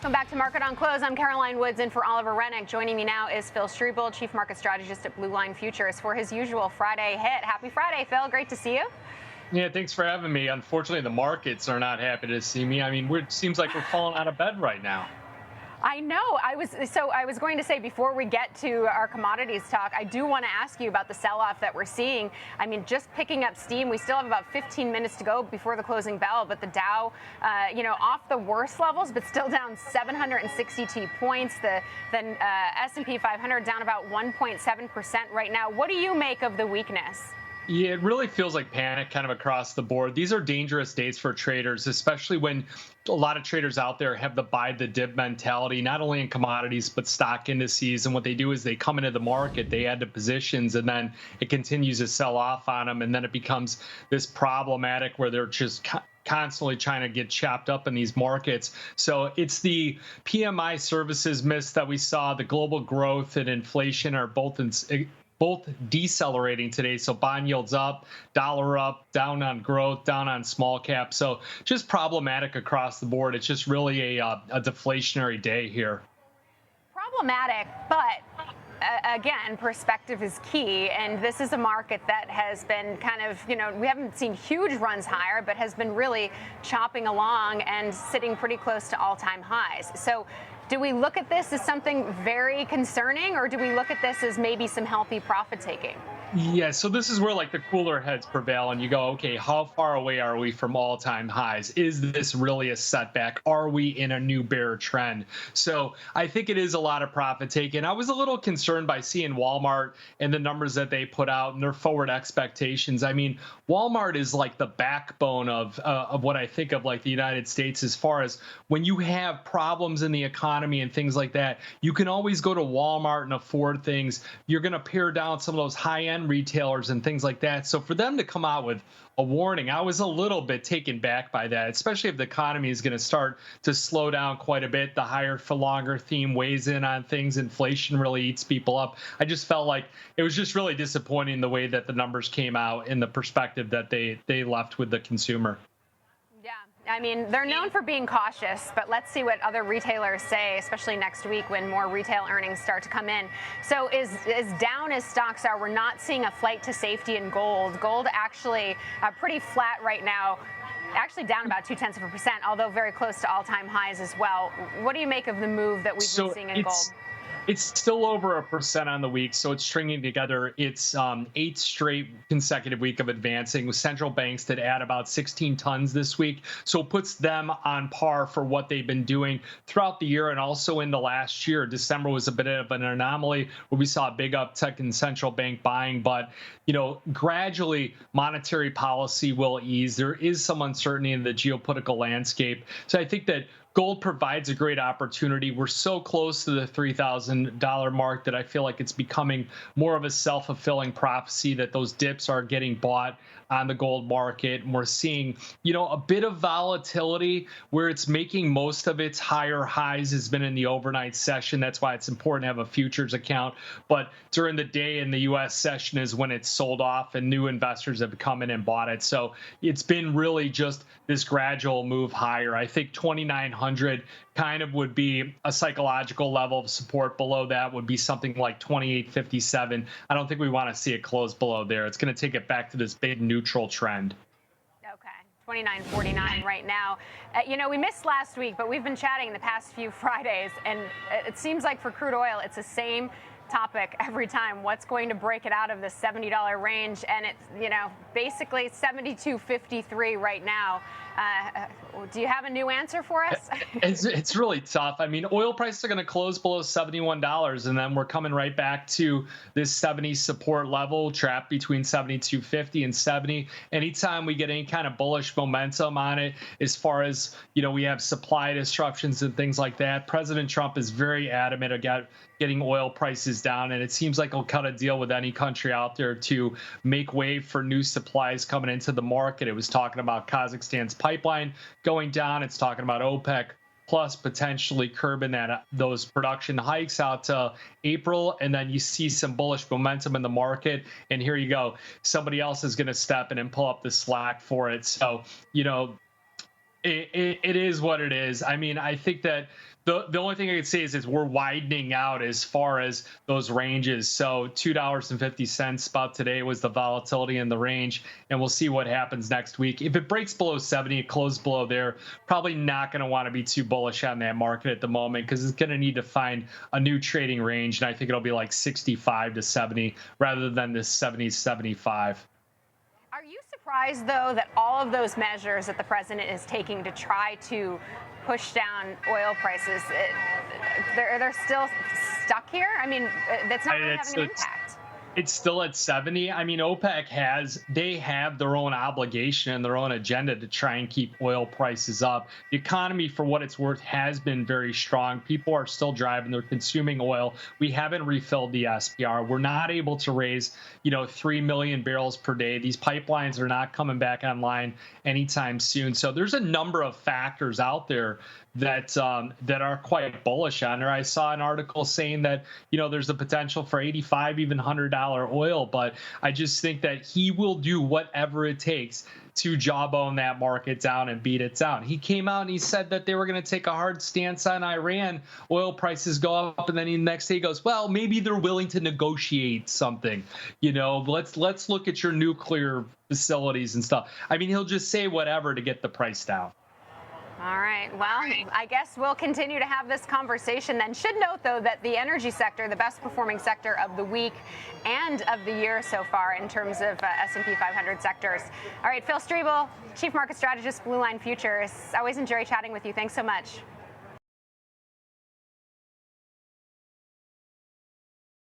Welcome back to Market on Close. I'm Caroline Woods in for Oliver Rennick. Joining me now is Phil Strebel, Chief Market Strategist at Blue Line Futures, for his usual Friday hit. Happy Friday, Phil. Great to see you. Yeah, thanks for having me. Unfortunately, the markets are not happy to see me. I mean, it seems like we're falling out of bed right now. I know. I was going to say, before we get to our commodities talk, I do want to ask you about the sell-off that we're seeing. I mean, just picking up steam. We still have about 15 minutes to go before the closing bell, but the Dow, off the worst levels, but still down 762 points. The S&P 500 down about 1.7% right now. What do you make of the weakness? Yeah, it really feels like panic kind of across the board. These are dangerous days for traders, especially when a lot of traders out there have the buy the dip mentality, not only in commodities, but stock indices. And what they do is they come into the market, they add to positions, and then it continues to sell off on them. And then it becomes this problematic where they're just constantly trying to get chopped up in these markets. So it's the PMI services miss that we saw. The global growth and inflation are both decelerating today. So bond yields up, dollar up, down on growth, down on small cap. So just problematic across the board. It's just really a deflationary day here. Problematic, but again, perspective is key. And this is a market that has been kind of, we haven't seen huge runs higher, but has been really chopping along and sitting pretty close to all-time highs. So do we look at this as something very concerning, or do we look at this as maybe some healthy profit taking? Yeah, so this is where like the cooler heads prevail and you go, okay, how far away are we from all-time highs? Is this really a setback? Are we in a new bear trend? So I think it is a lot of profit taking. I was a little concerned by seeing Walmart and the numbers that they put out and their forward expectations. I mean, Walmart is like the backbone of what I think of like the United States, as far as when you have problems in the economy and things like that, you can always go to Walmart and afford things. You're going to pare down some of those high-end retailers and things like that. So for them to come out with a warning, I was a little bit taken back by that, especially if the economy is going to start to slow down quite a bit. The higher for longer theme weighs in on things. Inflation really eats people up. I just felt like it was just really disappointing the way that the numbers came out in the perspective that they left with the consumer. I mean, they're known for being cautious, but let's see what other retailers say, especially next week when more retail earnings start to come in. So as down as stocks are, we're not seeing a flight to safety in gold. Gold actually pretty flat right now, actually down about 0.2%, although very close to all-time highs as well. What do you make of the move that we've been seeing in gold? It's still over 1% on the week, so it's stringing together its 8th straight consecutive week of advancing, with central banks that add about 16 tons this week. So it puts them on par for what they've been doing throughout the year and also in the last year. December was a bit of an anomaly where we saw a big uptick in central bank buying, but gradually monetary policy will ease. There is some uncertainty in the geopolitical landscape. So I think that gold provides a great opportunity. We're so close to the $3,000 mark that I feel like it's becoming more of a self-fulfilling prophecy that those dips are getting bought on the gold market. And we're seeing, a bit of volatility where it's making most of its higher highs has been in the overnight session. That's why it's important to have a futures account. But during the day in the U.S. session is when it's sold off and new investors have come in and bought it. So it's been really just this gradual move higher. I think 2,900 kind of would be a psychological level of support. Below that would be something like 2857. I don't think we want to see it close below there. It's going to take it back to this big neutral trend. Okay, 29.49 right now. We missed last week, but we've been chatting the past few Fridays, and it seems like for crude oil, it's the same topic every time. What's going to break it out of the $70 range? And it's, basically 72.53 right now. Do you have a new answer for us? It's really tough. I mean, oil prices are going to close below $71, and then we're coming right back to this 70 support level, trapped between 72.50 and 70. Anytime we get any kind of bullish momentum on it, as far as, we have supply disruptions and things like that, President Trump is very adamant about getting oil prices down, and it seems like he'll cut a deal with any country out there to make way for new supplies coming into the market. It was talking about Kazakhstan's pipeline going down. It's talking about OPEC plus potentially curbing those production hikes out to April, and then you see some bullish momentum in the market, and here you go. Somebody else is going to step in and pull up the slack for it. So, it is what it is. I mean, I think that The only thing I could say is we're widening out as far as those ranges. So $2.50 about today was the volatility in the range, and we'll see what happens next week. If it breaks below 70, it closed below there, probably not going to want to be too bullish on that market at the moment because it's going to need to find a new trading range, and I think it'll be like 65 to 70 rather than this 70 75. Are you surprised, though, that all of those measures that the president is taking to try to push down oil prices, they're still stuck here? I mean, that's not really having an impact. It's still at 70. I mean, they have their own obligation and their own agenda to try and keep oil prices up. The economy, for what it's worth, has been very strong. People are still driving, they're consuming oil. We haven't refilled the SPR. We're not able to raise, 3 million barrels per day. These pipelines are not coming back online anytime soon. So there's a number of factors out there that are quite bullish on her. I saw an article saying that there's the potential for 85, even $100 oil, but I just think that he will do whatever it takes to jawbone that market down and beat it down. He came out and he said that they were going to take a hard stance on Iran. Oil prices go up, and then the next day he goes, well, maybe they're willing to negotiate something. Let's look at your nuclear facilities and stuff. I mean, he'll just say whatever to get the price down. All right. Well, I guess we'll continue to have this conversation then. Should note, though, that the energy sector, the best performing sector of the week and of the year so far in terms of S&P 500 sectors. All right, Phil Strebel, Chief Market Strategist, Blue Line Futures. Always enjoy chatting with you. Thanks so much.